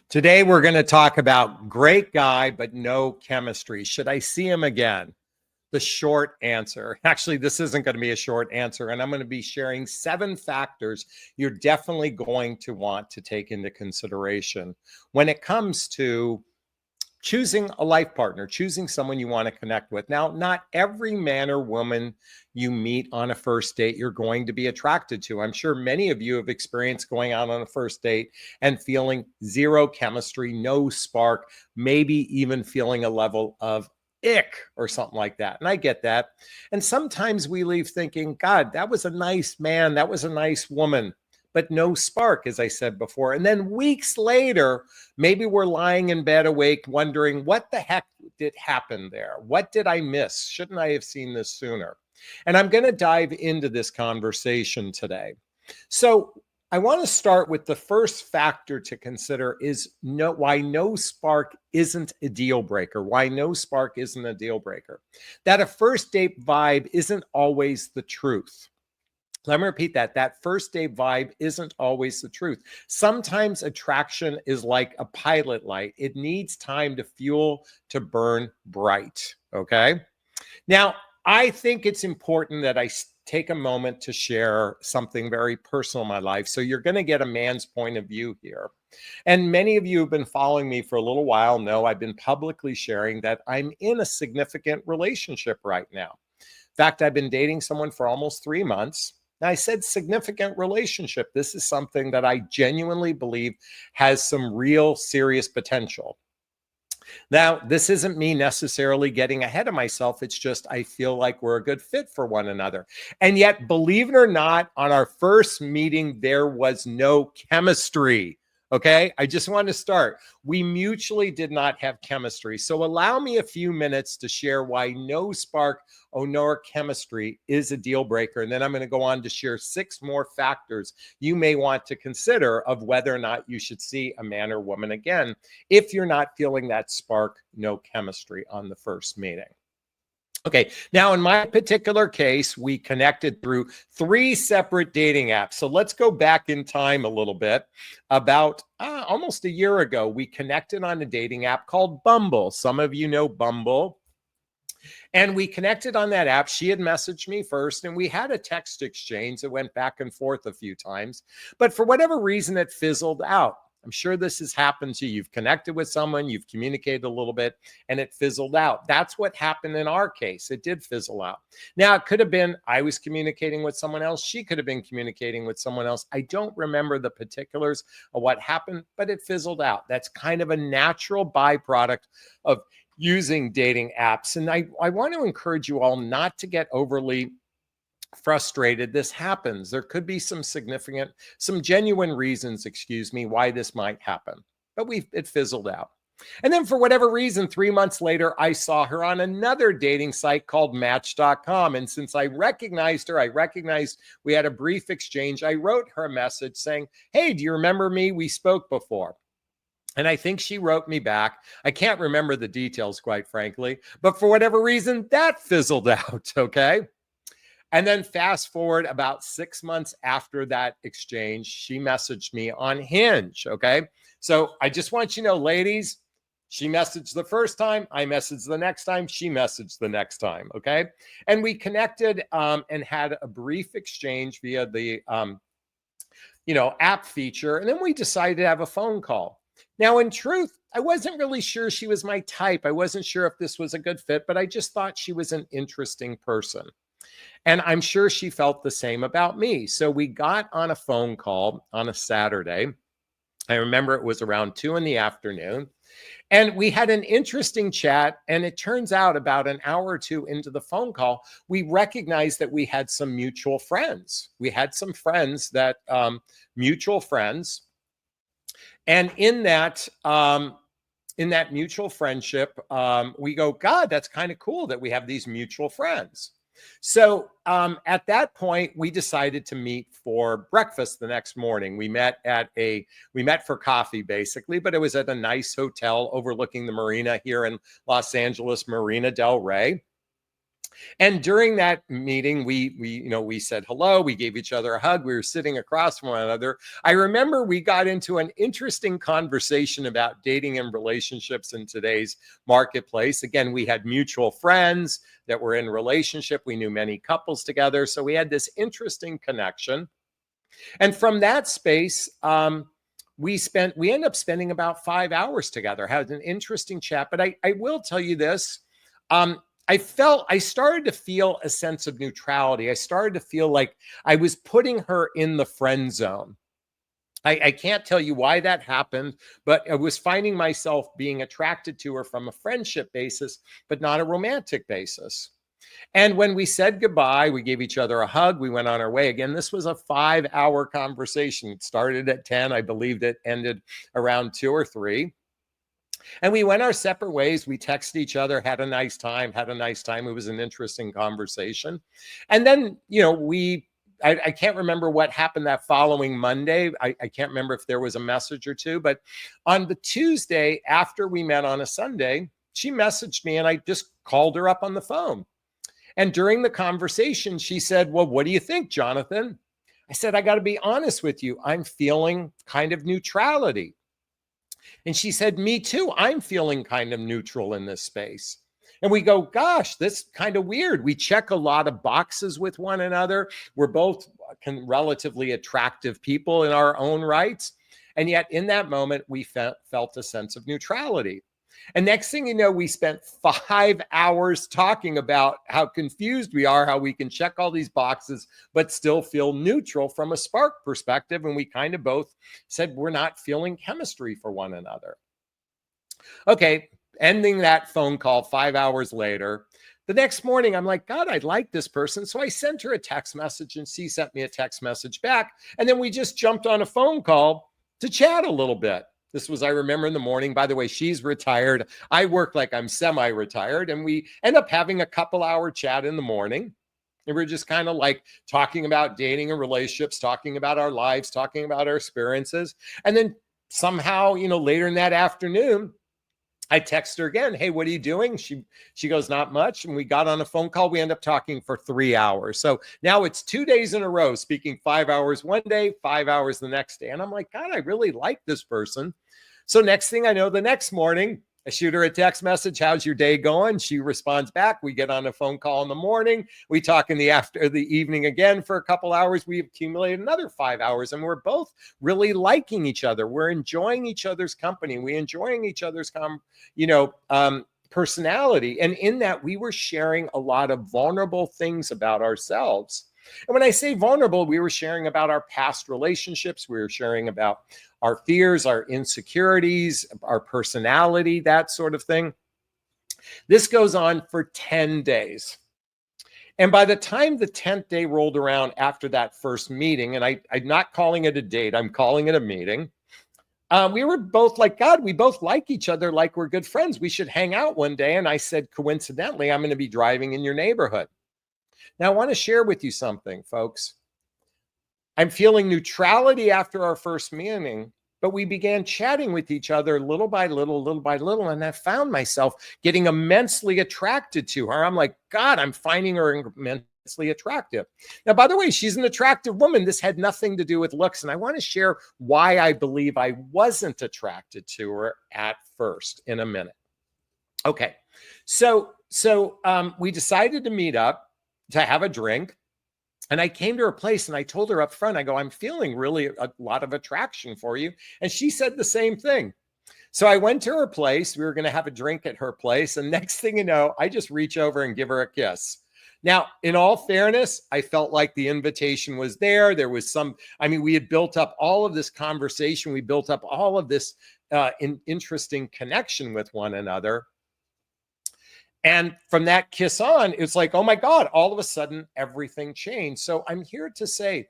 Today, we're going to talk about great guy, but no chemistry. Should I see him again? The short answer. Actually, this isn't going to be a short answer, and I'm going to be sharing 7 factors you're definitely going to want to take into consideration when it comes to choosing a life partner, choosing someone you want to connect with. Now, not every man or woman you meet on a first date you're going to be attracted to. I'm sure many of you have experienced going out on a first date and feeling zero chemistry, no spark, maybe even feeling a level of ick or something like that. And I get that. And sometimes we leave thinking, God, that was a nice man, that was a nice woman, but no spark, as I said before. And then weeks later, maybe we're lying in bed awake wondering, what the heck did happen there? What did I miss? Shouldn't I have seen this sooner? And I'm going to dive into this conversation today. So I want to start with the first factor to consider is why no spark isn't a deal breaker, why no spark isn't a deal breaker. That a first date vibe isn't always the truth. Let me repeat that. That first date vibe isn't always the truth. Sometimes attraction is like a pilot light. It needs time to fuel to burn bright. Okay. Now, I think it's important that I take a moment to share something very personal in my life. So you're going to get a man's point of view here. And many of you who've been following me for a little while know I've been publicly sharing that I'm in a significant relationship right now. In fact, I've been dating someone for almost 3 months. Now, I said significant relationship. This is something that I genuinely believe has some real serious potential. Now, this isn't me necessarily getting ahead of myself. It's just I feel like we're a good fit for one another. And yet, believe it or not, on our first meeting, there was no chemistry. Okay, I just want to start. We mutually did not have chemistry. So allow me a few minutes to share why no spark or no chemistry is a deal breaker. And then I'm going to go on to share 6 more factors you may want to consider of whether or not you should see a man or woman again if you're not feeling that spark, no chemistry on the first meeting. Okay, now in my particular case, we connected through 3 separate dating apps. So let's go back in time a little bit. About almost a year ago, we connected on a dating app called Bumble. Some of you know Bumble. And we connected on that app. She had messaged me first, and we had a text exchange that went back and forth a few times. But for whatever reason, it fizzled out. I'm sure this has happened to you. You've connected with someone, you've communicated a little bit, and it fizzled out. That's what happened in our case. It did fizzle out. Now, it could have been I was communicating with someone else. She could have been communicating with someone else. I don't remember the particulars of what happened, but it fizzled out. That's kind of a natural byproduct of using dating apps. And I want to encourage you all not to get overly frustrated. This happens. There could be some genuine reasons, why this might happen. But it fizzled out. And then for whatever reason, 3 months later, I saw her on another dating site called Match.com. And since I recognized her, I recognized we had a brief exchange. I wrote her a message saying, hey, do you remember me? We spoke before. And I think she wrote me back. I can't remember the details, quite frankly. But for whatever reason, that fizzled out. Okay. And then fast forward about 6 months after that exchange, she messaged me on Hinge. Okay. So I just want you to know, ladies, she messaged the first time, I messaged the next time, she messaged the next time. Okay. And we connected and had a brief exchange via the, app feature. And then we decided to have a phone call. Now, in truth, I wasn't really sure she was my type. I wasn't sure if this was a good fit, but I just thought she was an interesting person. And I'm sure she felt the same about me. So we got on a phone call on a Saturday. I remember it was around 2 p.m. And we had an interesting chat. And it turns out about an hour or 2 into the phone call, we recognized that we had some mutual friends. We had some friends that mutual friends. And in that mutual friendship, we go, God, that's kind of cool that we have these mutual friends. So at that point, we decided to meet for breakfast the next morning. We met for coffee, basically, but it was at a nice hotel overlooking the marina here in Los Angeles, Marina del Rey. And during that meeting, we said hello, we gave each other a hug, we were sitting across from one another. I remember we got into an interesting conversation about dating and relationships in today's marketplace. Again, we had mutual friends that were in relationship. We knew many couples together, so we had this interesting connection. And from that space, we ended up spending about 5 hours together, had an interesting chat. But I will tell you this. I started to feel a sense of neutrality. I started to feel like I was putting her in the friend zone. I can't tell you why that happened, but I was finding myself being attracted to her from a friendship basis, but not a romantic basis. And when we said goodbye, we gave each other a hug. We went on our way. Again, this was a 5-hour conversation. It started at 10. I believed it ended around 2 or 3. And we went our separate ways. We texted each other, had a nice time. It was an interesting conversation. And then, I can't remember what happened that following Monday. I can't remember if there was a message or two, but on the Tuesday after we met on a Sunday, she messaged me and I just called her up on the phone. And during the conversation, she said, "Well, what do you think, Jonathan?" I said, "I got to be honest with you. I'm feeling kind of neutrality." And she said, "Me too. I'm feeling kind of neutral in this space." And we go, "Gosh, that's kind of weird. We check a lot of boxes with one another. We're both relatively attractive people in our own rights. And yet in that moment, we felt a sense of neutrality." And next thing you know, we spent 5 hours talking about how confused we are, how we can check all these boxes, but still feel neutral from a spark perspective. And we kind of both said we're not feeling chemistry for one another. Okay, ending that phone call 5 hours later. The next morning, I'm like, God, I like this person. So I sent her a text message and she sent me a text message back. And then we just jumped on a phone call to chat a little bit. This was, I remember in the morning. By the way, she's retired. I work like I'm semi-retired. And we end up having a couple-hour chat in the morning. And we're just kind of like talking about dating and relationships, talking about our lives, talking about our experiences. And then somehow, later in that afternoon, I text her again. "Hey, what are you doing?" She goes, "Not much." And we got on a phone call. We end up talking for 3 hours. So now it's 2 days in a row, speaking 5 hours one day, 5 hours the next day. And I'm like, God, I really like this person. So next thing I know, the next morning, I shoot her a text message. "How's your day going?" She responds back. We get on a phone call in the morning. We talk in the evening again for a couple hours. We accumulate another 5 hours, and we're both really liking each other. We're enjoying each other's company. We're enjoying each other's personality. And in that, we were sharing a lot of vulnerable things about ourselves. And when I say vulnerable, we were sharing about our past relationships. We were sharing about our fears, our insecurities, our personality, that sort of thing. This goes on for 10 days. And by the time the 10th day rolled around after that first meeting, and I'm not calling it a date, I'm calling it a meeting. We were both like, God, we both like each other, like we're good friends. We should hang out one day. And I said, coincidentally, I'm going to be driving in your neighborhood. Now, I want to share with you something, folks. I'm feeling neutrality after our first meeting, but we began chatting with each other little by little, and I found myself getting immensely attracted to her. I'm like, God, I'm finding her immensely attractive. Now, by the way, she's an attractive woman. This had nothing to do with looks, and I want to share why I believe I wasn't attracted to her at first in a minute. Okay, so we decided to meet up to have a drink. And I came to her place and I told her up front, I go, "I'm feeling really a lot of attraction for you." And she said the same thing. So I went to her place. We were going to have a drink at her place. And next thing you know, I just reach over and give her a kiss. Now, in all fairness, I felt like the invitation was there. There was we had built up all of this conversation. We built up all of this interesting connection with one another. And from that kiss on, it's like, oh my God, all of a sudden, everything changed. So I'm here to say,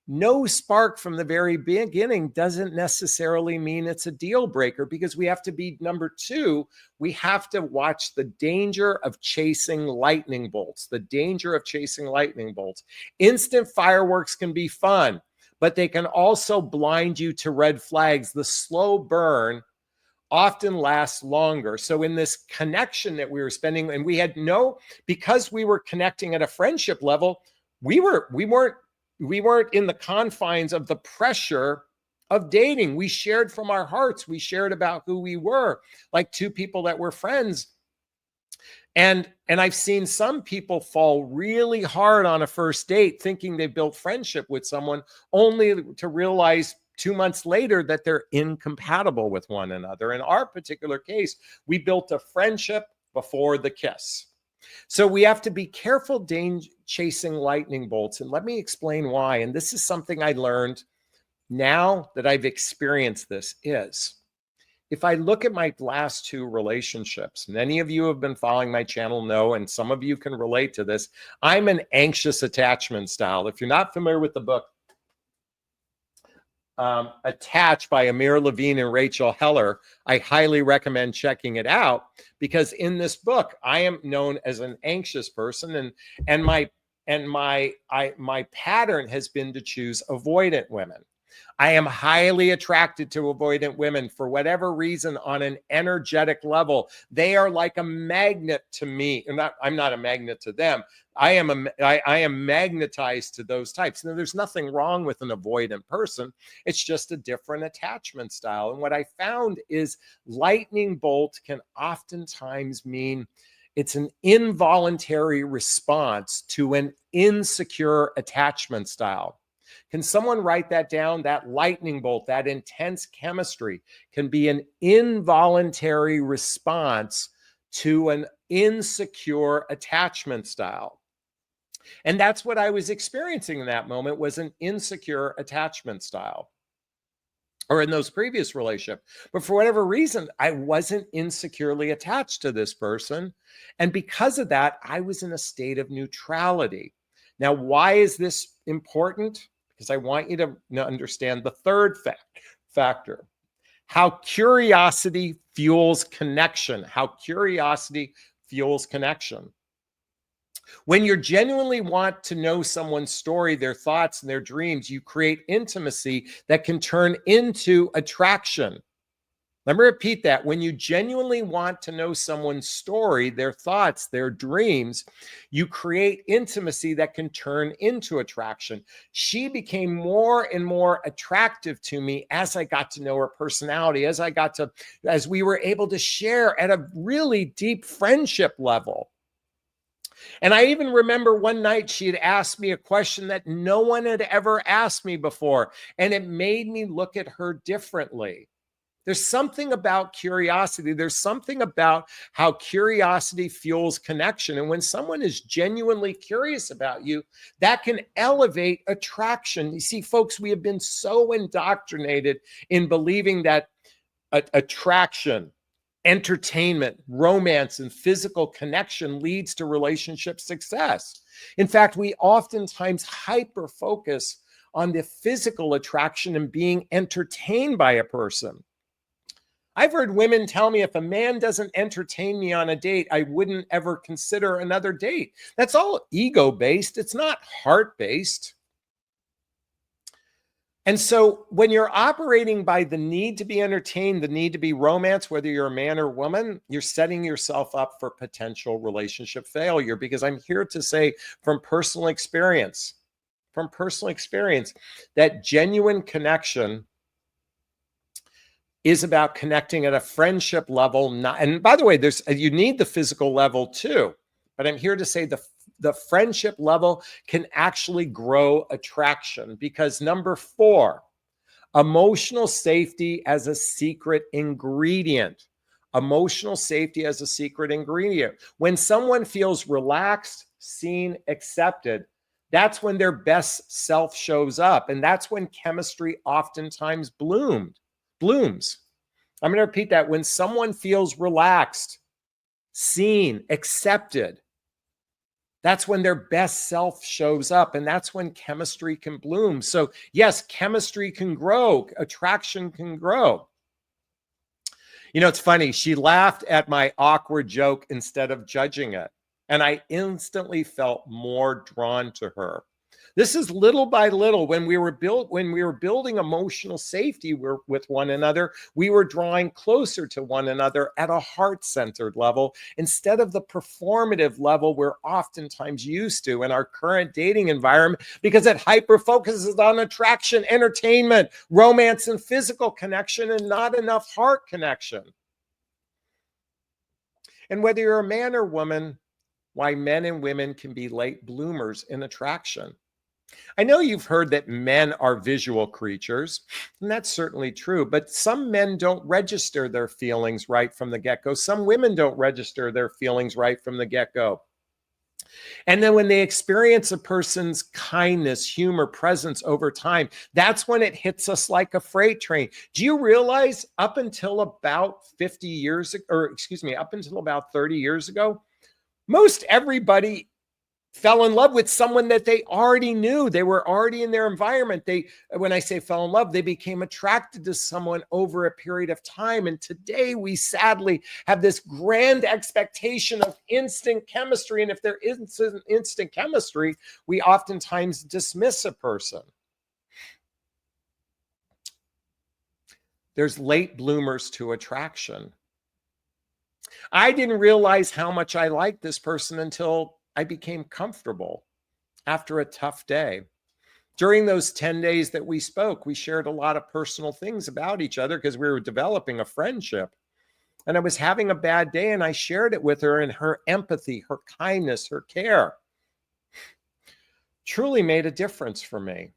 no spark from the very beginning doesn't necessarily mean it's a deal breaker, because we have to be, number two, we have to watch the danger of chasing lightning bolts, Instant fireworks can be fun, but they can also blind you to red flags. The slow burn often lasts longer. So in this connection that we were spending, and we had because we were connecting at a friendship level, we weren't in the confines of the pressure of dating. We shared from our hearts. We shared about who we were, like two people that were friends. And I've seen some people fall really hard on a first date thinking they built friendship with someone, only to realize 2 months later that they're incompatible with one another. In our particular case, we built a friendship before the kiss. So we have to be careful chasing lightning bolts. And let me explain why. And this is something I learned now that I've experienced this is, if I look at my last two relationships, many of you have been following my channel know, and some of you can relate to this, I'm an anxious attachment style. If you're not familiar with the book, Attached by Amir Levine and Rachel Heller, I highly recommend checking it out, because in this book, I am known as an anxious person, and my pattern has been to choose avoidant women. I am highly attracted to avoidant women for whatever reason on an energetic level. They are like a magnet to me. I'm not a magnet to them. I am magnetized to those types. Now, there's nothing wrong with an avoidant person. It's just a different attachment style. And what I found is lightning bolt can oftentimes mean it's an involuntary response to an insecure attachment style. Can someone write that down? That lightning bolt, that intense chemistry can be an involuntary response to an insecure attachment style. And that's what I was experiencing in that moment, was an insecure attachment style, or in those previous relationships. But for whatever reason, I wasn't insecurely attached to this person. And because of that, I was in a state of neutrality. Now, why is this important? Because I want you to understand the third factor, how curiosity fuels connection. How curiosity fuels connection. When you genuinely want to know someone's story, their thoughts, and their dreams, you create intimacy that can turn into attraction. Let me repeat that. When you genuinely want to know someone's story, their thoughts, their dreams, you create intimacy that can turn into attraction. She became more and more attractive to me as I got to know her personality, as we were able to share at a really deep friendship level. And I even remember one night she had asked me a question that no one had ever asked me before, and it made me look at her differently. There's something about curiosity. There's something about how curiosity fuels connection. And when someone is genuinely curious about you, that can elevate attraction. You see, folks, we have been so indoctrinated in believing that attraction, entertainment, romance, and physical connection leads to relationship success. In fact, we oftentimes hyper focus on the physical attraction and being entertained by a person. I've heard women tell me, if a man doesn't entertain me on a date, I wouldn't ever consider another date. That's all ego-based. It's not heart-based. And so when you're operating by the need to be entertained, the need to be romance, whether you're a man or woman, you're setting yourself up for potential relationship failure. Because I'm here to say from personal experience, that genuine connection is about connecting at a friendship level. And by the way, you need the physical level too, but I'm here to say the friendship level can actually grow attraction, because number 4, emotional safety as a secret ingredient. Emotional safety as a secret ingredient. When someone feels relaxed, seen, accepted, that's when their best self shows up. And that's when chemistry oftentimes blooms. I'm going to repeat that. When someone feels relaxed, seen, accepted, that's when their best self shows up, and that's when chemistry can bloom. So yes, chemistry can grow, attraction can grow. You know, it's funny. She laughed at my awkward joke instead of judging it, and I instantly felt more drawn to her. This is little by little. When we were building emotional safety with one another, we were drawing closer to one another at a heart-centered level instead of the performative level we're oftentimes used to in our current dating environment, because it hyper focuses on attraction, entertainment, romance, and physical connection, and not enough heart connection. And whether you're a man or woman, why men and women can be late bloomers in attraction. I know you've heard that men are visual creatures, and that's certainly true, but some men don't register their feelings right from the get-go. Some women don't register their feelings right from the get-go. And then when they experience a person's kindness, humor, presence over time, that's when it hits us like a freight train. Do you realize up until about 50 years, or excuse me, up until about 30 years ago, most everybody fell in love with someone that they already knew. They were already in their environment. When I say fell in love, they became attracted to someone over a period of time. And today we sadly have this grand expectation of instant chemistry. And if there isn't instant chemistry, we oftentimes dismiss a person. There's late bloomers to attraction. I didn't realize how much I liked this person until I became comfortable after a tough day. During those 10 days that we spoke, we shared a lot of personal things about each other because we were developing a friendship. And I was having a bad day, and I shared it with her, and her empathy, her kindness, her care truly made a difference for me.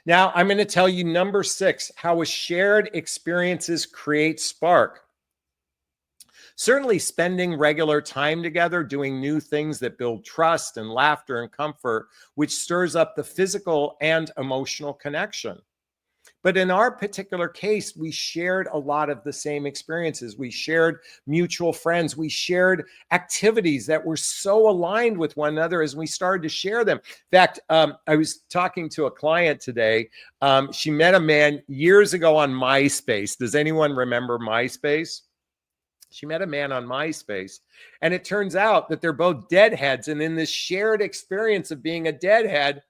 Now, I'm going to tell you number 6, how a shared experiences create spark. Certainly spending regular time together, doing new things that build trust and laughter and comfort, which stirs up the physical and emotional connection. But in our particular case, we shared a lot of the same experiences. We shared mutual friends. We shared activities that were so aligned with one another as we started to share them. In fact, I was talking to a client today. She met a man years ago on MySpace. Does anyone remember MySpace? She met a man on MySpace, and it turns out that they're both deadheads. And in this shared experience of being a deadhead,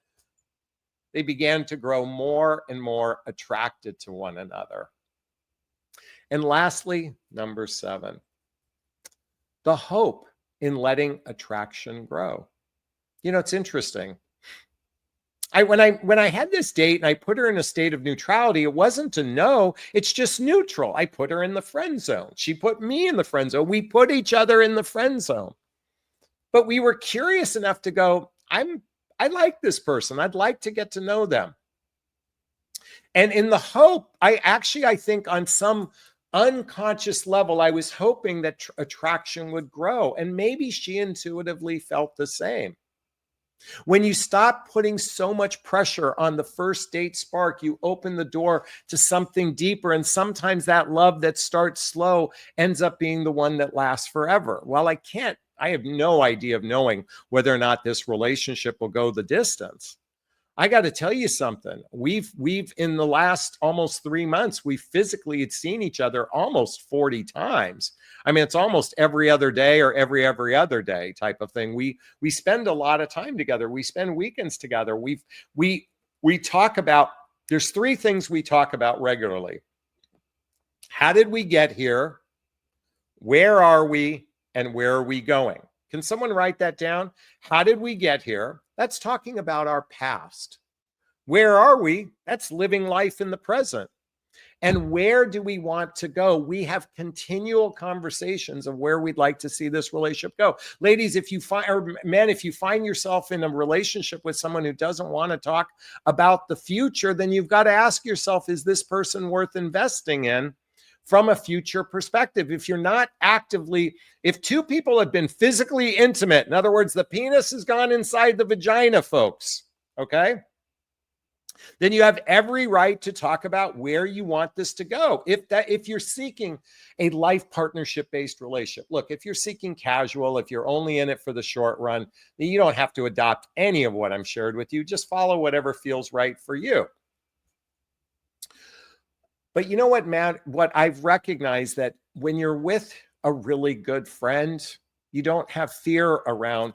they began to grow more and more attracted to one another. And lastly, number 7, the hope in letting attraction grow. You know, it's interesting. When I had this date and I put her in a state of neutrality, it wasn't a no, it's just neutral. I put her in the friend zone. She put me in the friend zone. We put each other in the friend zone. But we were curious enough to go, I like this person. I'd like to get to know them. And in the hope, I think on some unconscious level, I was hoping that attraction would grow. And maybe she intuitively felt the same. When you stop putting so much pressure on the first date spark, you open the door to something deeper. And sometimes that love that starts slow ends up being the one that lasts forever. While I have no idea of knowing whether or not this relationship will go the distance. I got to tell you something. We've in the last almost 3 months, we physically had seen each other almost 40 times. I mean, it's almost every other day or every other day type of thing. We spend a lot of time together. We spend weekends together. We talk about, there's 3 things we talk about regularly. How did we get here? Where are we? And where are we going? Can someone write that down? How did we get here? That's talking about our past. Where are we? That's living life in the present. And where do we want to go? We have continual conversations of where we'd like to see this relationship go. Ladies, if you find yourself in a relationship with someone who doesn't want to talk about the future, then you've got to ask yourself, is this person worth investing in from a future perspective? If you're not actively, if 2 people have been physically intimate, in other words, the penis has gone inside the vagina, folks, okay? Then you have every right to talk about where you want this to go. If you're seeking a life partnership-based relationship, look, if you're seeking casual, if you're only in it for the short run, then you don't have to adopt any of what I'm shared with you. Just follow whatever feels right for you. But you know what, Matt? What I've recognized that when you're with a really good friend, you don't have fear around,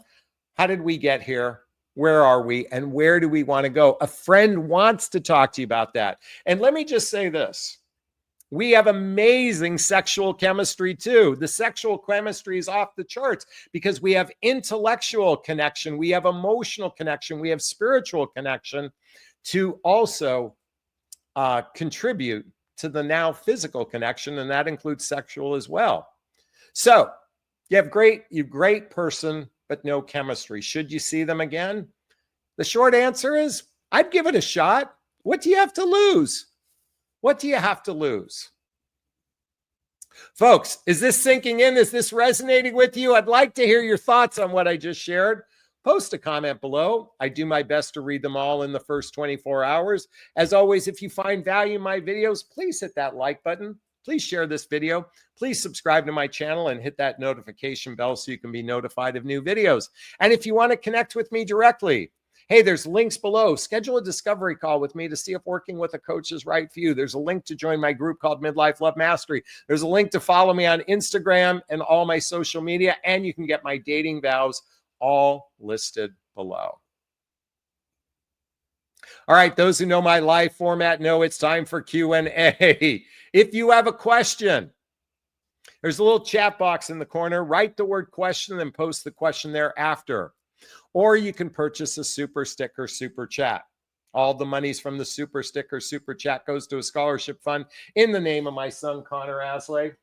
how did we get here? Where are we? And where do we want to go? A friend wants to talk to you about that. And let me just say this. We have amazing sexual chemistry too. The sexual chemistry is off the charts because we have intellectual connection, we have emotional connection, we have spiritual connection to also contribute to the now physical connection, and that includes sexual as well. So you have great person, but no chemistry. Should you see them again? The short answer is I'd give it a shot. What do you have to lose? What do you have to lose? Folks, is this sinking in? Is this resonating with you? I'd like to hear your thoughts on what I just shared. Post a comment below. I do my best to read them all in the first 24 hours. As always, if you find value in my videos, please hit that like button. Please share this video. Please subscribe to my channel and hit that notification bell so you can be notified of new videos. And if you want to connect with me directly, hey, there's links below. Schedule a discovery call with me to see if working with a coach is right for you. There's a link to join my group called Midlife Love Mastery. There's a link to follow me on Instagram and all my social media, and you can get my dating vows all listed below. All right, those who know my live format know it's time for Q&A. If you have a question, there's a little chat box in the corner. Write the word question and post the question thereafter. Or you can purchase a super sticker, super chat. All the monies from the super sticker, super chat goes to a scholarship fund in the name of my son, Connor Aslay.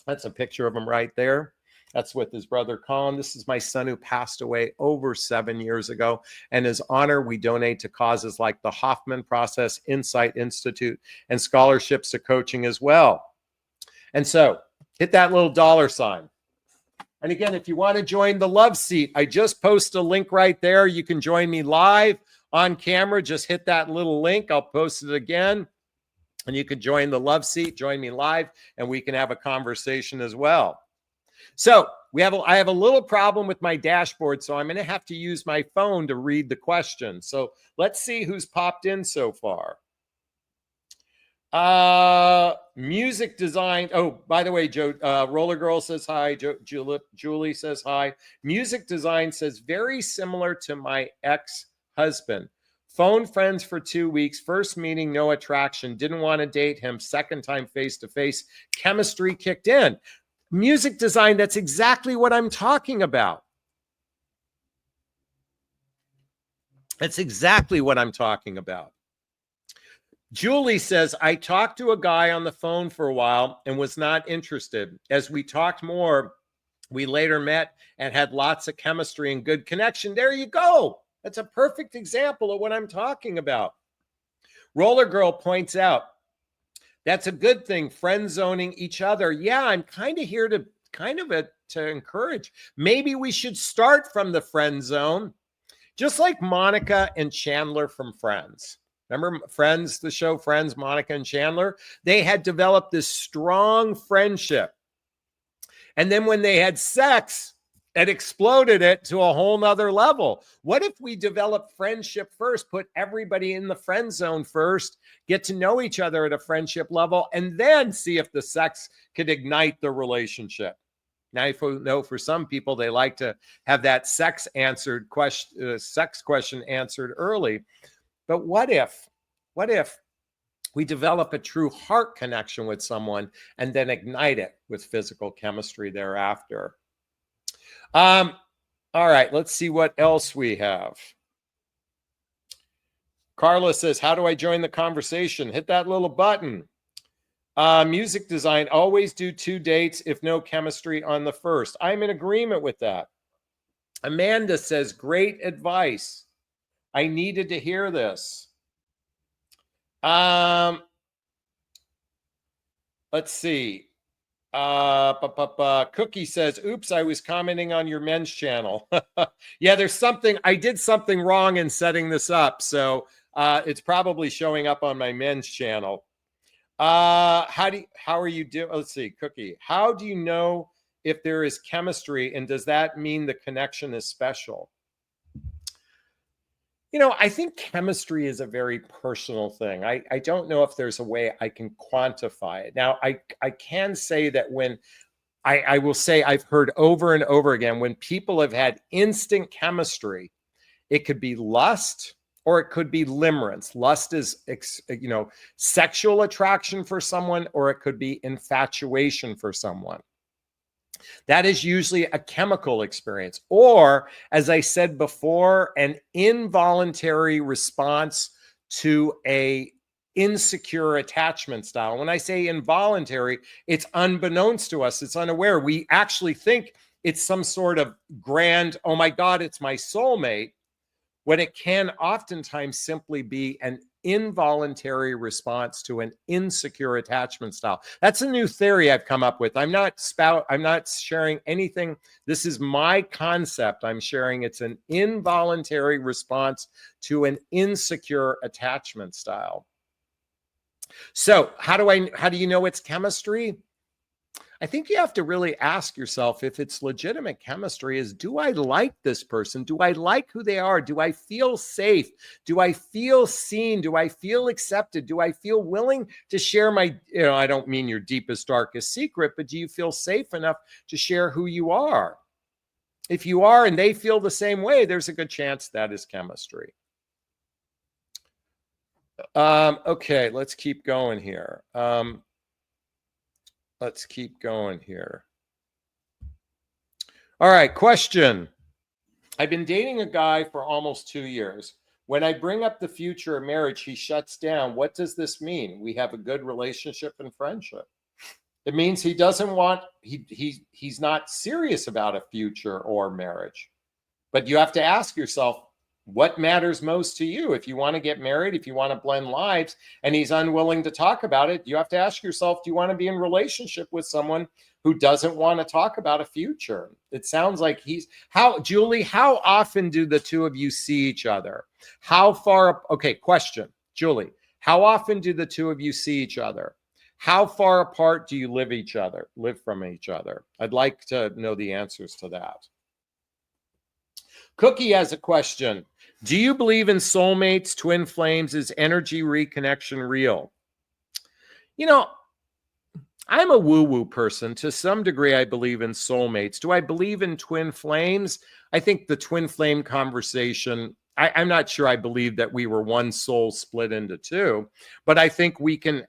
That's a picture of him right there. That's with his brother, Colin. This is my son who passed away over 7 years ago. And in his honor, we donate to causes like the Hoffman Process, Insight Institute, and scholarships to coaching as well. And so hit that little dollar sign. And again, if you want to join the Love Seat, I just post a link right there. You can join me live on camera. Just hit that little link. I'll post it again. And you can join the Love Seat, join me live, and we can have a conversation as well. So I have a little problem with my dashboard, so I'm going to have to use my phone to read the question. So let's see who's popped in so far. Music design. Oh, by the way, Joe, Roller Girl says hi. Julie says hi. Music design says very similar to my ex-husband. Phone friends for 2 weeks. First meeting, no attraction. Didn't want to date him. Second time face-to-face. Chemistry kicked in. Music design, that's exactly what I'm talking about. That's exactly what I'm talking about. Julie says, I talked to a guy on the phone for a while and was not interested. As we talked more, we later met and had lots of chemistry and good connection. There you go. That's a perfect example of what I'm talking about. Roller Girl points out, that's a good thing, friend zoning each other. Yeah, I'm kind of here to to encourage. Maybe we should start from the friend zone, just like Monica and Chandler from Friends. Remember Friends, the show Friends, Monica and Chandler? They had developed this strong friendship. And then when they had sex, it exploded it to a whole nother level. What if we develop friendship first, put everybody in the friend zone first, get to know each other at a friendship level, and then see if the sex could ignite the relationship? Now, if we know for some people, they like to have that sex question answered early. But what if we develop a true heart connection with someone and then ignite it with physical chemistry thereafter? All right, let's see what else we have. Carla says, how do I join the conversation? Hit that little button. Music design, always do 2 dates if no chemistry on the first. I'm in agreement with that. Amanda says, great advice. I needed to hear this. Let's see. Cookie says, oops, I was commenting on your men's channel. Yeah, I did something wrong in setting this up. So it's probably showing up on my men's channel. How are you doing? Let's see, Cookie. How do you know if there is chemistry, and does that mean the connection is special? You know, I think chemistry is a very personal thing. I don't know if there's a way I can quantify it. Now, I can say that when I will say I've heard over and over again, when people have had instant chemistry It could be lust, or it could be limerence. Lust is, sexual attraction for someone, or it could be infatuation for someone. That is usually a chemical experience, or, as I said before, an involuntary response to a insecure attachment style. When I say involuntary, it's unbeknownst to us. It's unaware. We actually think it's some sort of grand, oh my God, it's my soulmate, when it can oftentimes simply be an involuntary response to an insecure attachment style. That's a new theory I've come up with. I'm not sharing anything. This is my concept I'm sharing. It's an involuntary response to an insecure attachment style. So how do you know it's chemistry? I think you have to really ask yourself, if it's legitimate chemistry, is, do I like this person? Do I like who they are? Do I feel safe? Do I feel seen? Do I feel accepted? Do I feel willing to share my, I don't mean your deepest, darkest secret, but do you feel safe enough to share who you are? If you are and they feel the same way, there's a good chance that is chemistry. Okay, let's keep going here. Let's keep going here. All right, question. I've been dating a guy for almost 2 years. When I bring up the future of marriage, he shuts down. What does this mean? We have a good relationship and friendship. It means he doesn't want, he's not serious about a future or marriage. But you have to ask yourself, what matters most to you? If you want to get married, if you want to blend lives, and he's unwilling to talk about it, you have to ask yourself, do you want to be in relationship with someone who doesn't want to talk about a future? It sounds like Julie, how often do the two of you see each other? Question, Julie, how often do the two of you see each other? How far apart do you live from each other? I'd like to know the answers to that. Cookie has a question. Do you believe in soulmates, twin flames? Is energy reconnection real? I'm a woo-woo person. To some degree, I believe in soulmates. Do I believe in twin flames? I think the twin flame conversation, I'm not sure I believe that we were one soul split into two, but I think we can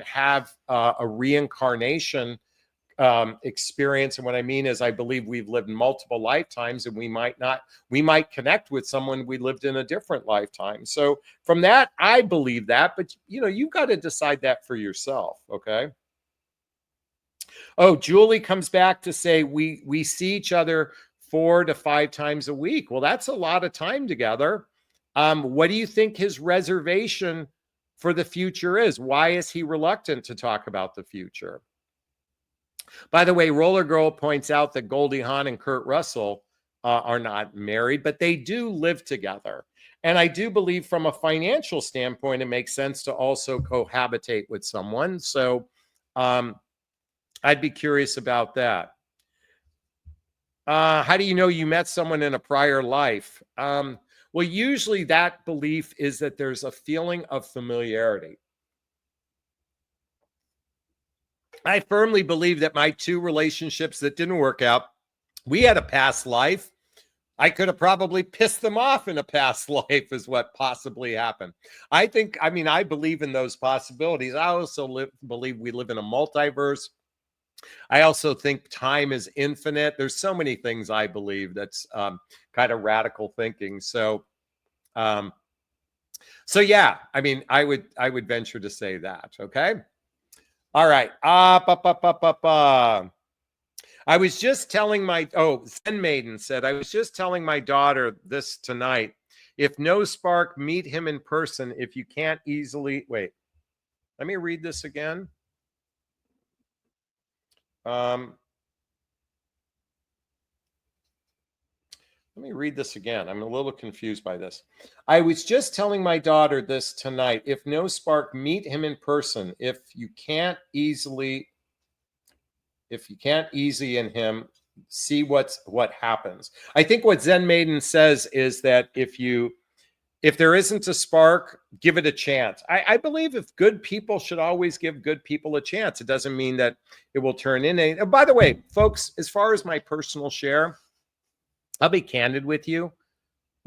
have a reincarnation experience. And what I mean is, I believe we've lived multiple lifetimes, and we might connect with someone we lived in a different lifetime. So from that, I believe that, but you've got to decide that for yourself. Okay. Oh, Julie comes back to say we see each other 4 to 5 times a week. Well, that's a lot of time together. What do you think his reservation for the future is? Why is he reluctant to talk about the future? By the way, Roller Girl points out that Goldie Hawn and Kurt Russell are not married, but they do live together. And I do believe from a financial standpoint, it makes sense to also cohabitate with someone. So I'd be curious about that. How do you know you met someone in a prior life? Well, usually that belief is that there's a feeling of familiarity. I firmly believe that my 2 relationships that didn't work out, we had a past life. I could have probably pissed them off in a past life is what possibly happened. I believe in those possibilities. I also believe we live in a multiverse. I also think time is infinite. There's so many things I believe that's kind of radical thinking. So yeah, I would venture to say that. Okay. All right. I was just telling Zen Maiden said, I was just telling my daughter this tonight. If no spark, meet him in person. If you can't easily, wait, let me read this again. Let me read this again. I'm a little confused by this. I was just telling my daughter this tonight. If no spark, meet him in person. If you can't easy in him, see what happens. I think what Zen Maiden says is that if there isn't a spark, give it a chance. I believe if good people should always give good people a chance. It doesn't mean that it will turn in a. By the way, folks, as far as my personal share, I'll be candid with you.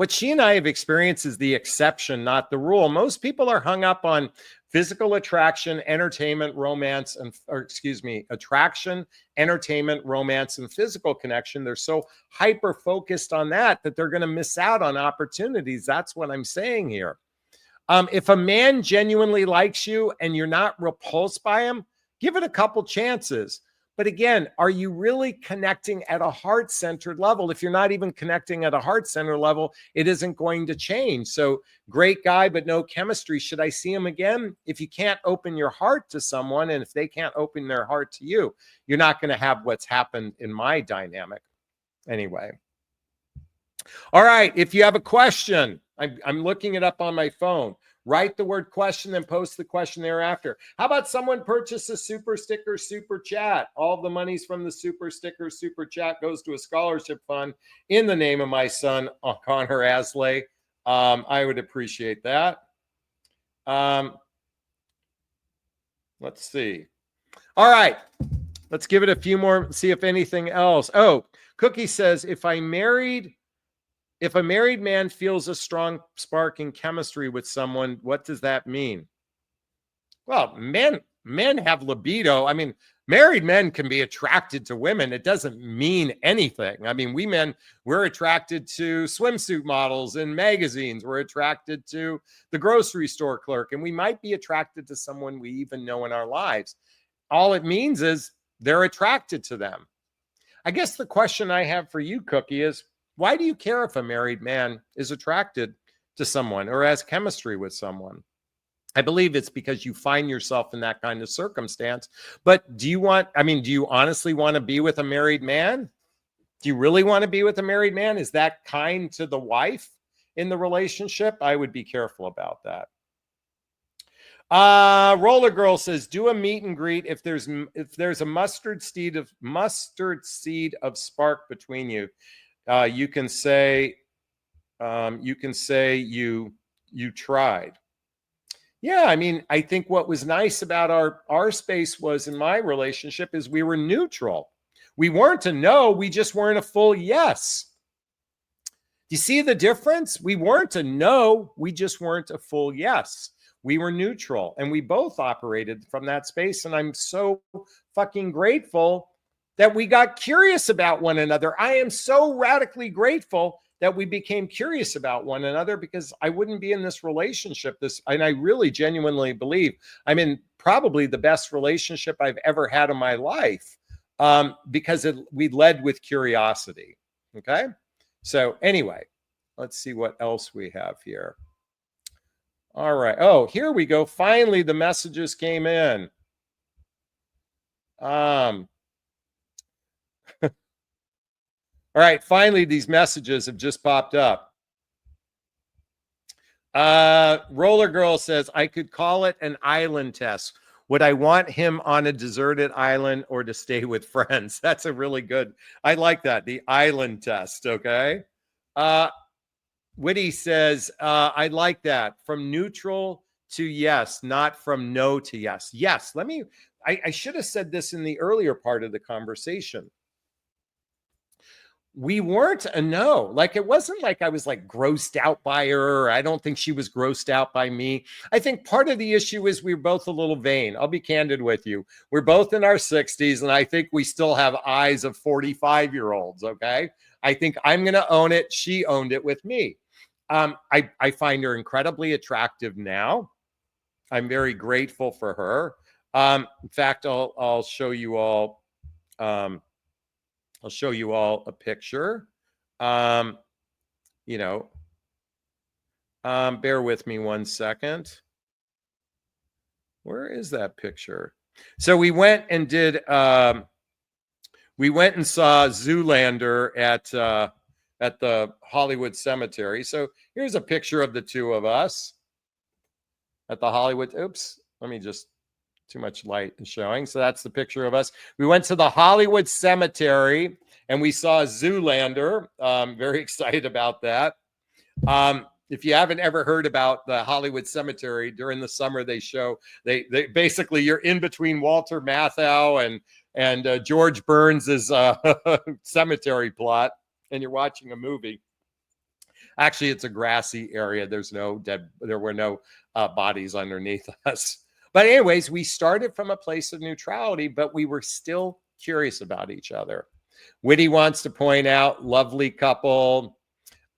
what she and I have experienced is the exception, not the rule. Most people are hung up on physical attraction, entertainment, romance, attraction, entertainment, romance, and physical connection. They're so hyper focused on that they're going to miss out on opportunities. That's what I'm saying here. If a man genuinely likes you and you're not repulsed by him, give it a couple chances. But again, are you really connecting at a heart-centered level? If you're not even connecting at a heart-centered level, it isn't going to change. So great guy, but no chemistry. Should I see him again? If you can't open your heart to someone, and if they can't open their heart to you, you're not going to have what's happened in my dynamic. Anyway. All right. If you have a question, I'm looking it up on my phone. Write the word question and post the question thereafter. How about someone purchase a super sticker, super chat? All the monies from the super sticker, super chat goes to a scholarship fund in the name of my son, Connor Aslay. I would appreciate that. Let's see. All right. Let's give it a few more, see if anything else. Oh, Cookie says, if a married man feels a strong spark in chemistry with someone, what does that mean? Well, men have libido. I mean, married men can be attracted to women. It doesn't mean anything. I mean, we're attracted to swimsuit models in magazines. We're attracted to the grocery store clerk, and we might be attracted to someone we even know in our lives. All it means is they're attracted to them. I guess the question I have for you, Cookie, is why do you care if a married man is attracted to someone or has chemistry with someone? I believe it's because you find yourself in that kind of circumstance. But do you honestly want to be with a married man? Do you really want to be with a married man? Is that kind to the wife in the relationship? I would be careful about that. Roller Girl says, do a meet and greet if there's a mustard seed of spark between you. You can say you tried. Yeah, I mean, I think what was nice about our space was, in my relationship, is we were neutral. We weren't a no, we just weren't a full yes. Do you see the difference? We weren't a no, we just weren't a full yes. We were neutral, and we both operated from that space. And I'm so fucking grateful that we got curious about one another. I am so radically grateful that we became curious about one another, because I wouldn't be in this relationship. And I really genuinely believe I'm in probably the best relationship I've ever had in my life, because we led with curiosity. Okay. So anyway, let's see what else we have here. All right. Oh, here we go. Finally, the messages came in. All right. Finally, these messages have just popped up. Roller Girl says, I could call it an island test. Would I want him on a deserted island or to stay with friends? That's a really good, I like that. The island test. Okay. Whitty says, I like that. From neutral to yes, not from no to yes. Yes. I should have said this in the earlier part of the conversation. We weren't a no. Like, it wasn't like I was like grossed out by her. I don't think she was grossed out by me. I think part of the issue is we were both a little vain. I'll be candid with you. We're both in our 60s, and I think we still have eyes of 45-year-olds. Okay. I think I'm going to own it. She owned it with me. I find her incredibly attractive now. I'm very grateful for her. In fact, I'll show you all. I'll show you all a picture. Bear with me one second. Where is that picture? So we went and saw Zoolander at the Hollywood Cemetery. So here's a picture of the two of us at the Hollywood. Oops, let me just, too much light and showing. So that's the picture of us. We went to the Hollywood Cemetery and we saw Zoolander. Very excited about that. If you haven't ever heard about the Hollywood Cemetery, during the summer they basically, you're in between Walter Matthau and George Burns's cemetery plot, and you're watching a movie. Actually, it's a grassy area. There were no bodies underneath us. But anyways, we started from a place of neutrality, but we were still curious about each other. Witty wants to point out, lovely couple.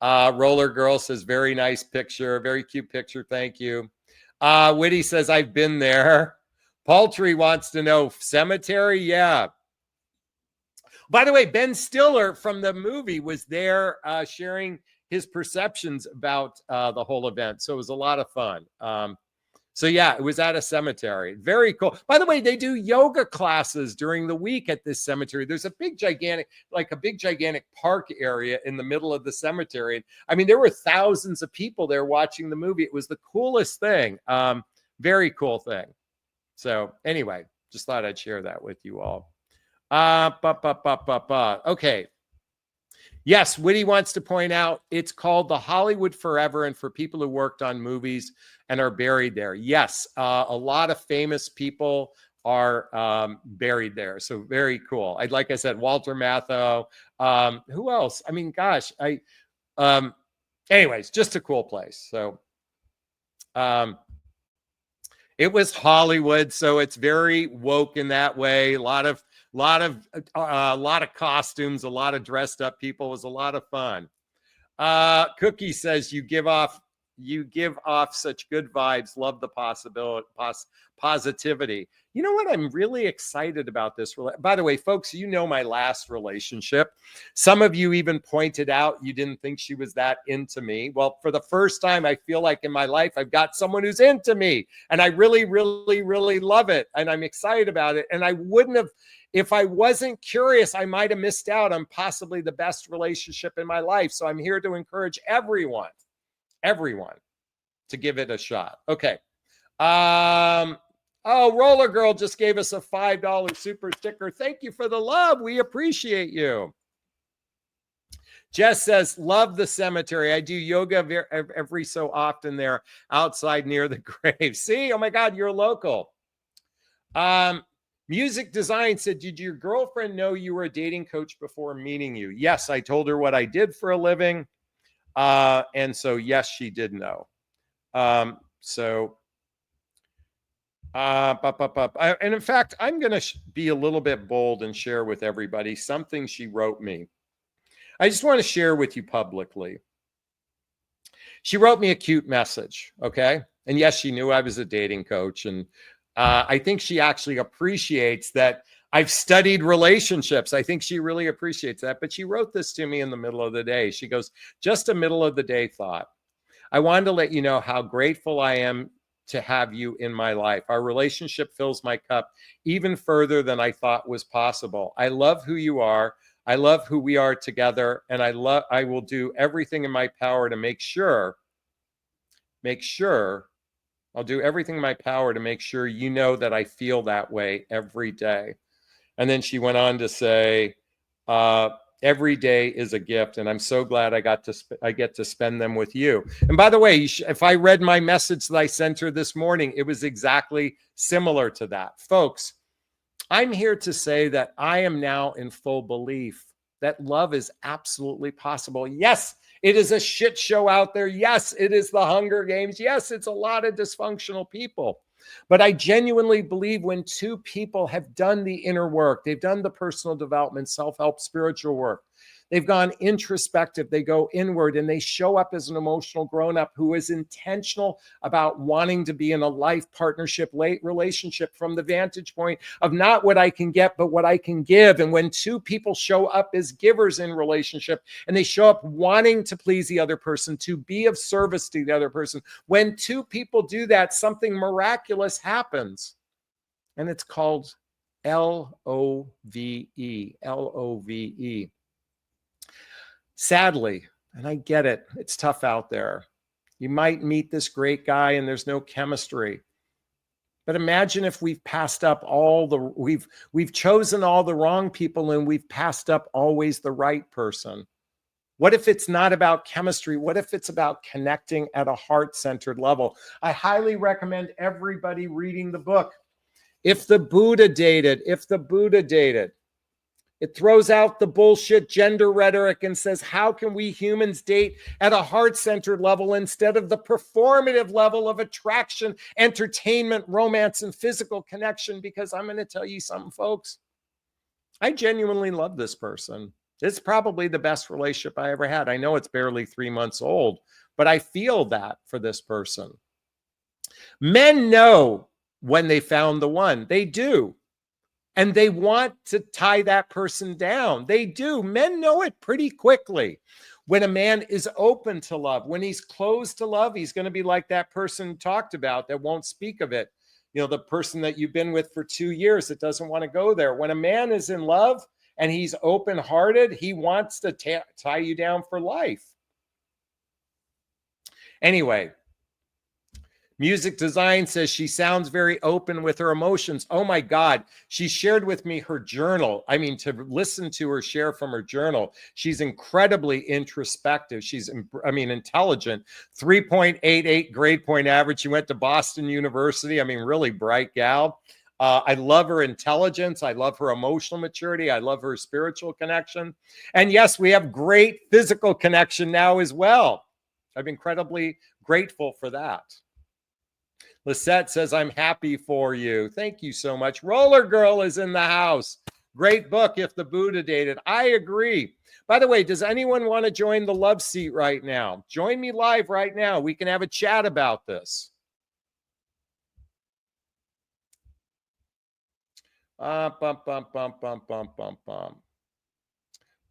Roller Girl says, very nice picture, very cute picture. Thank you. Witty says, I've been there. Paltry wants to know, cemetery? Yeah. By the way, Ben Stiller from the movie was there sharing his perceptions about the whole event. So it was a lot of fun. So yeah, it was at a cemetery. Very cool. By the way, they do yoga classes during the week at this cemetery. There's a big gigantic park area in the middle of the cemetery. I mean, there were thousands of people there watching the movie. It was the coolest thing. Very cool thing. So anyway, just thought I'd share that with you all. Okay. Yes, Witty wants to point out it's called the Hollywood Forever, and for people who worked on movies and are buried there. Yes, a lot of famous people are buried there. So very cool. Like I said, Walter Matthau. Who else? I mean, gosh, anyways, just a cool place. So it was Hollywood, so it's very woke in that way. A lot of costumes, a lot of dressed up people. It was a lot of fun. Cookie says you give off such good vibes. Love the positivity. You know what? I'm really excited about this. By the way, folks, you know my last relationship. Some of you even pointed out you didn't think she was that into me. Well, for the first time, I feel like in my life, I've got someone who's into me, and I really, really, really love it, and I'm excited about it. And I wouldn't have, if I wasn't curious, I might have missed out on possibly the best relationship in my life. So I'm here to encourage everyone to give it a shot. Okay. Oh, Roller Girl just gave us a $5 super sticker. Thank you for the love. We appreciate you. Jess says, love the cemetery. I do yoga every so often there outside near the grave. See, oh my God, you're local. Music Design said, did your girlfriend know you were a dating coach before meeting you? Yes, I told her what I did for a living. And so, yes, she did know. And in fact, I'm going to be a little bit bold and share with everybody something she wrote me. I just want to share with you publicly. She wrote me a cute message, okay? And yes, she knew I was a dating coach. And I think she actually appreciates that I've studied relationships. I think she really appreciates that. But she wrote this to me in the middle of the day. She goes, just a middle of the day thought. I wanted to let you know how grateful I am to have you in my life. Our relationship fills my cup even further than I thought was possible. I love who you are. I love who we are together. And I will do everything in my power to make sure I'll do everything in my power to make sure you know that I feel that way every day. And then she went on to say, every day is a gift, and I'm so glad I get to spend them with you. And by the way, if I read my message that I sent her this morning, it was exactly similar to that. Folks, I'm here to say that I am now in full belief that love is absolutely possible. Yes, it is a shit show out there. Yes, it is the Hunger Games. Yes, it's a lot of dysfunctional people. But I genuinely believe when two people have done the inner work, they've done the personal development, self-help, spiritual work, they've gone introspective, they go inward, and they show up as an emotional grown-up who is intentional about wanting to be in a life partnership, relationship from the vantage point of not what I can get, but what I can give. And when two people show up as givers in relationship, and they show up wanting to please the other person, to be of service to the other person, when two people do that, something miraculous happens. And it's called L-O-V-E, L-O-V-E. Sadly, and I get it, it's tough out there. You might meet this great guy and there's no chemistry. But imagine if we've passed up we've chosen all the wrong people and we've passed up always the right person. What if it's not about chemistry? What if it's about connecting at a heart-centered level? I highly recommend everybody reading the book. If the Buddha dated, It throws out the bullshit gender rhetoric and says, how can we humans date at a heart-centered level instead of the performative level of attraction, entertainment, romance, and physical connection? Because I'm going to tell you something, folks. I genuinely love this person. It's probably the best relationship I ever had. I know it's barely 3 months old, but I feel that for this person. Men know when they found the one. They do. And they want to tie that person down. They do. Men know it pretty quickly. When a man is open to love, when he's closed to love, he's going to be like that person talked about that won't speak of it. You know, the person that you've been with for 2 years that doesn't want to go there. When a man is in love and he's open-hearted, he wants to tie you down for life. Anyway, Music Design says she sounds very open with her emotions. Oh my God. She shared with me her journal. I mean, to listen to her share from her journal, she's incredibly introspective. She's, intelligent. 3.88 grade point average. She went to Boston University. I mean, really bright gal. I love her intelligence. I love her emotional maturity. I love her spiritual connection. And yes, we have great physical connection now as well. I'm incredibly grateful for that. Lisette says, I'm happy for you. Thank you so much. Roller Girl is in the house. Great book, If the Buddha Dated. I agree. By the way, does anyone want to join the love seat right now? Join me live right now. We can have a chat about this. Let's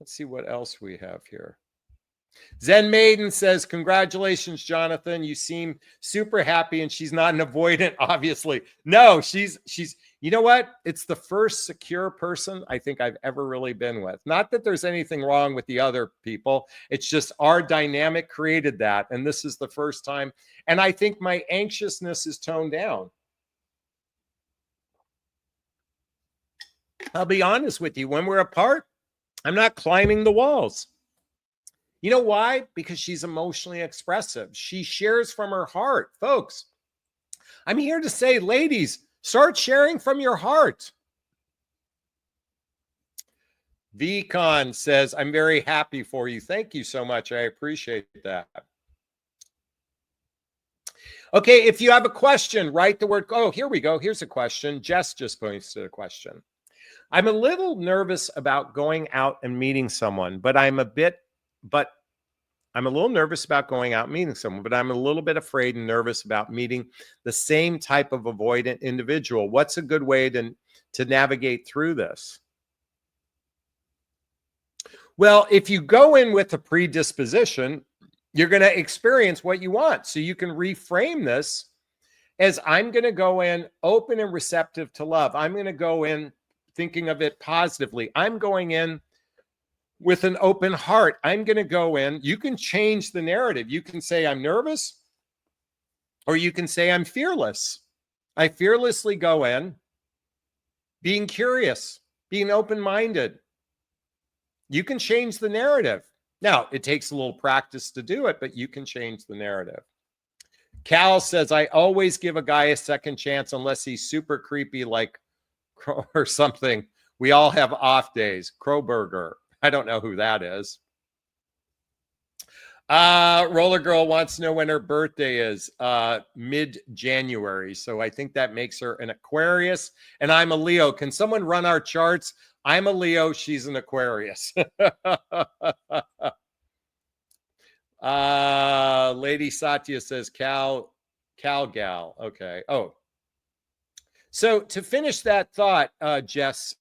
see what else we have here. Zen Maiden says, congratulations, Jonathan. You seem super happy, and she's not an avoidant, obviously. No, she's, you know what? It's the first secure person I think I've ever really been with. Not that there's anything wrong with the other people. It's just our dynamic created that. And this is the first time. And I think my anxiousness is toned down. I'll be honest with you. When we're apart, I'm not climbing the walls. You know why? Because she's emotionally expressive. She shares from her heart. Folks, I'm here to say, ladies, start sharing from your heart. VCon says, I'm very happy for you. Thank you so much. I appreciate that. Okay, if you have a question, write the word. Oh, here we go. Here's a question. Jess just posted a question. I'm a little nervous about going out and meeting someone, but I'm a little nervous about going out and meeting someone, but I'm a little bit afraid and nervous about meeting the same type of avoidant individual. What's a good way to navigate through this? Well, if you go in with a predisposition, you're going to experience what you want. So you can reframe this as, I'm going to go in open and receptive to love. I'm going to go in thinking of it positively. I'm going in with an open heart. I'm going to go in. You can change the narrative. You can say, I'm nervous, or you can say, I'm fearless. I fearlessly go in being curious, being open-minded. You can change the narrative. Now, it takes a little practice to do it, but you can change the narrative. Cal says, I always give a guy a second chance unless he's super creepy like Crow or something. We all have off days. Crowburger. I don't know who that is. Roller Girl wants to know when her birthday is. Mid-January. So I think that makes her an Aquarius. And I'm a Leo. Can someone run our charts? I'm a Leo. She's an Aquarius. Lady Satya says Cal Gal. Okay. Oh. So to finish that thought, Jess,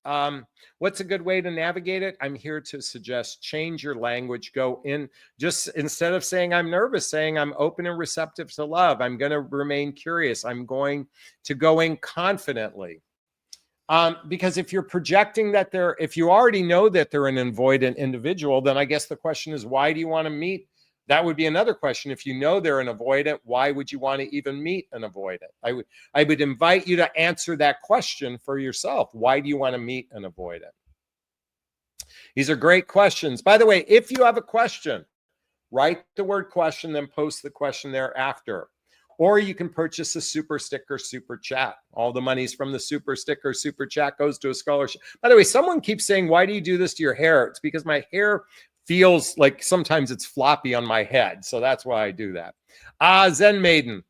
what's a good way to navigate it? I'm here to suggest change your language. Go in, just instead of saying I'm nervous, saying I'm open and receptive to love. I'm going to remain curious. I'm going to go in confidently. Because if you're projecting that if you already know that they're an avoidant individual, then I guess the question is, why do you want to meet? That would be another question. If you know they're an avoidant, why would you want to even meet an avoidant? I would invite you to answer that question for yourself. Why do you want to meet an avoidant? These are great questions. By the way, if you have a question, write the word question, then post the question thereafter. or you can purchase a super sticker, super chat. All the monies from the super sticker, super chat goes to a scholarship. By the way, someone keeps saying, why do you do this to your hair? It's because my hair feels like sometimes it's floppy on my head. So that's why I do that. Zen Maiden.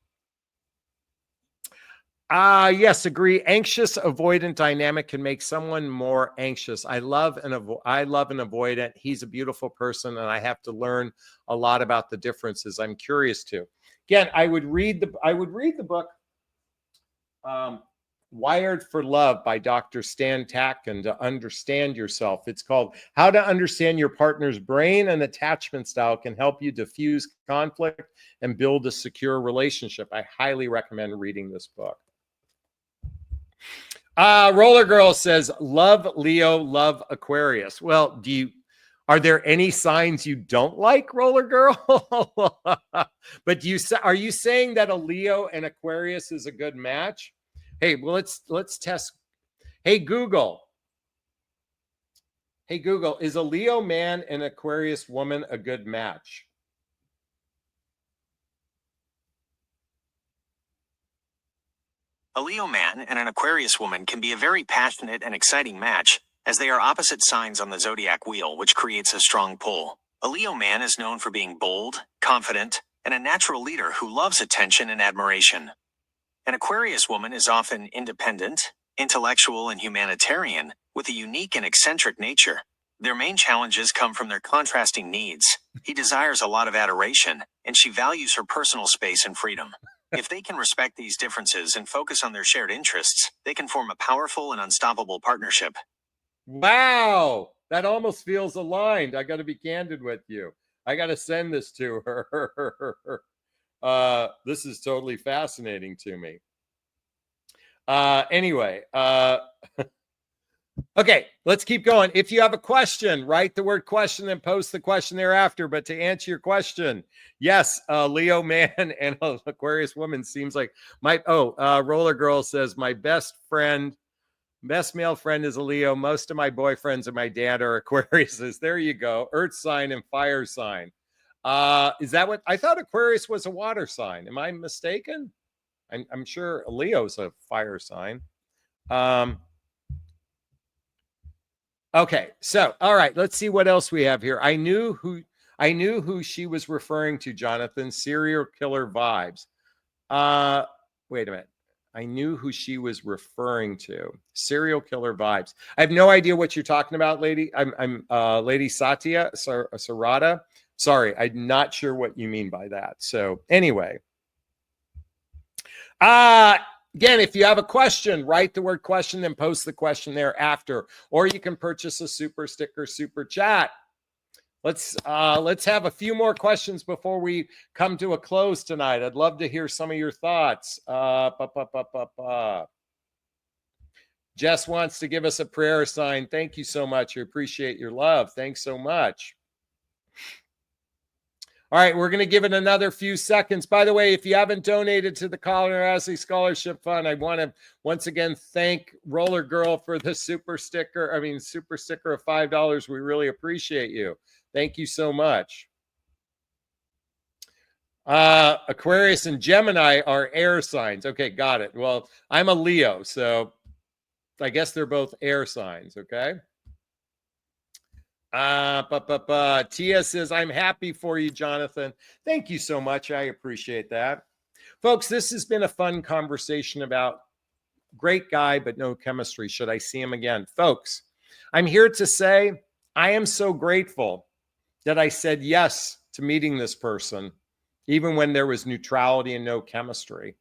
Yes, agree. Anxious avoidant dynamic can make someone more anxious. I love an avoidant. He's a beautiful person, and I have to learn a lot about the differences. I'm curious to. Again, I would read the book Wired for Love by Dr. Stan Tatkin to understand yourself. It's called How to Understand Your Partner's Brain and Attachment Style Can Help You Diffuse Conflict and Build a Secure Relationship. I highly recommend reading this book. Roller Girl says, love Leo, love Aquarius. Well, are there any signs you don't like, Roller Girl? But are you saying that a Leo and Aquarius is a good match? Hey, well, let's test. Hey, Google, is a Leo man and Aquarius woman a good match? A Leo man and an Aquarius woman can be a very passionate and exciting match, as they are opposite signs on the zodiac wheel, which creates a strong pull. A Leo man is known for being bold, confident, and a natural leader who loves attention and admiration. An Aquarius woman is often independent, intellectual, and humanitarian, with a unique and eccentric nature. Their main challenges come from their contrasting needs. He desires a lot of adoration, and she values her personal space and freedom. If they can respect these differences and focus on their shared interests, they can form a powerful and unstoppable partnership. Wow, that almost feels aligned. I got to be candid with you. I got to send this to her. This is totally fascinating to me. Anyway, okay, let's keep going. If you have a question, write the word question and post the question thereafter. But to answer your question, yes, Leo man and Aquarius woman seems like Roller Girl says, my best male friend is a Leo. Most of my boyfriends and my dad are Aquariuses. There you go. Earth sign and fire sign. Is that what I thought? Aquarius was a water sign. Am I mistaken? I'm sure Leo's a fire sign. Okay, so all right, let's see what else we have here. I knew who she was referring to, Jonathan. Serial killer vibes. Wait a minute. I knew who she was referring to. Serial killer vibes. I have no idea what you're talking about, lady. I'm Lady Satya Sarada. Sorry, I'm not sure what you mean by that. So anyway, again, if you have a question, write the word question, then post the question thereafter, or you can purchase a super sticker, super chat. Let's have a few more questions before we come to a close tonight. I'd love to hear some of your thoughts. Jess wants to give us a prayer sign. Thank you so much. I appreciate your love. Thanks so much. All right, we're going to give it another few seconds. By the way, if you haven't donated to the Colin Erasli Scholarship Fund, I want to once again thank Roller Girl for the super sticker of $5. We really appreciate you. Thank you so much. Aquarius and Gemini are air signs. Okay, got it. Well, I'm a Leo, so I guess they're both air signs, okay? Tia says, I'm happy for you, Jonathan. Thank you so much. I appreciate that. Folks, this has been a fun conversation about great guy, but no chemistry. Should I see him again? Folks, I'm here to say I am so grateful that I said yes to meeting this person, even when there was neutrality and no chemistry.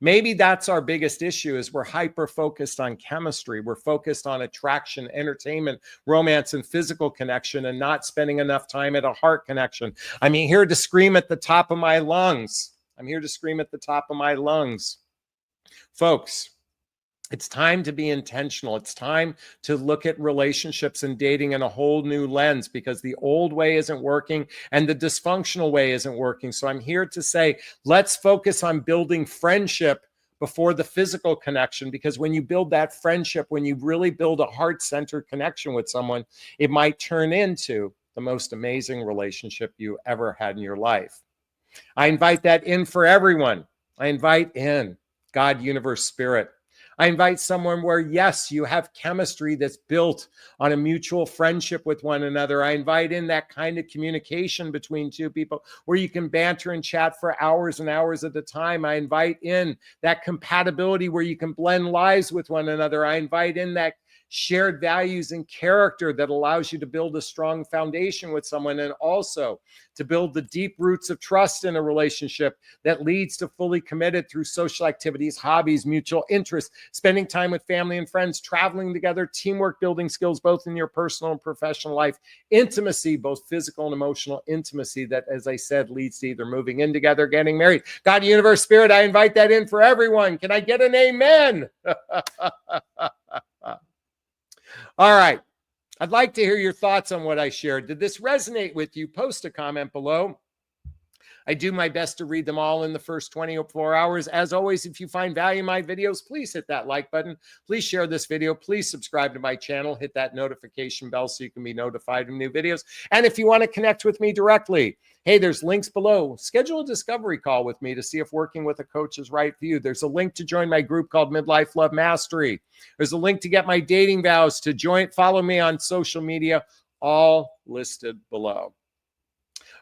Maybe that's our biggest issue is we're hyper-focused on chemistry. We're focused on attraction, entertainment, romance, and physical connection, and not spending enough time at a heart connection. I'm here to scream at the top of my lungs. Folks, it's time to be intentional. It's time to look at relationships and dating in a whole new lens because the old way isn't working and the dysfunctional way isn't working. So I'm here to say, let's focus on building friendship before the physical connection, because when you build that friendship, when you really build a heart-centered connection with someone, it might turn into the most amazing relationship you ever had in your life. I invite that in for everyone. I invite in God, universe, spirit. I invite someone where, yes, you have chemistry that's built on a mutual friendship with one another. I invite in that kind of communication between two people where you can banter and chat for hours and hours at a time. I invite in that compatibility where you can blend lives with one another. I invite in that shared values and character that allows you to build a strong foundation with someone, and also to build the deep roots of trust in a relationship that leads to fully committed through social activities, hobbies, mutual interests, spending time with family and friends, traveling together, teamwork, building skills, both in your personal and professional life, intimacy, both physical and emotional intimacy that, as I said, leads to either moving in together, getting married. God, universe, spirit, I invite that in for everyone. Can I get an amen? All right. I'd like to hear your thoughts on what I shared. Did this resonate with you? Post a comment below. I do my best to read them all in the first 24 hours. As always, if you find value in my videos, please hit that like button. Please share this video. Please subscribe to my channel. Hit that notification bell so you can be notified of new videos. And if you want to connect with me directly, hey, there's links below. Schedule a discovery call with me to see if working with a coach is right for you. There's a link to join my group called Midlife Love Mastery. There's a link to get my dating vows, to join, follow me on social media, all listed below.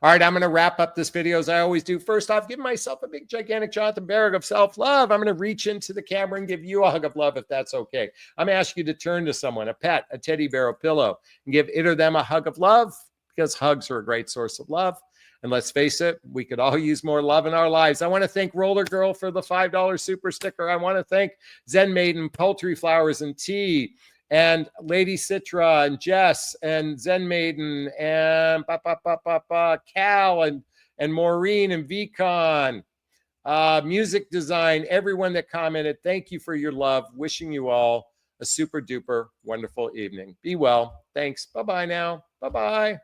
All right, I'm going to wrap up this video as I always do. First off, give myself a big, gigantic Jonathan Barrick of self-love. I'm going to reach into the camera and give you a hug of love if that's okay. I'm going to ask you to turn to someone, a pet, a teddy bear, a pillow, and give it or them a hug of love, because hugs are a great source of love. And let's face it, we could all use more love in our lives. I want to thank Roller Girl for the $5 super sticker. I want to thank Zen Maiden, Poultry Flowers and Tea, and Lady Citra and Jess and Zen Maiden and Cal and Maureen and Vicon, Music Design, everyone that commented. Thank you for your love. Wishing you all a super duper wonderful evening. Be well. Thanks. Bye-bye now. Bye-bye.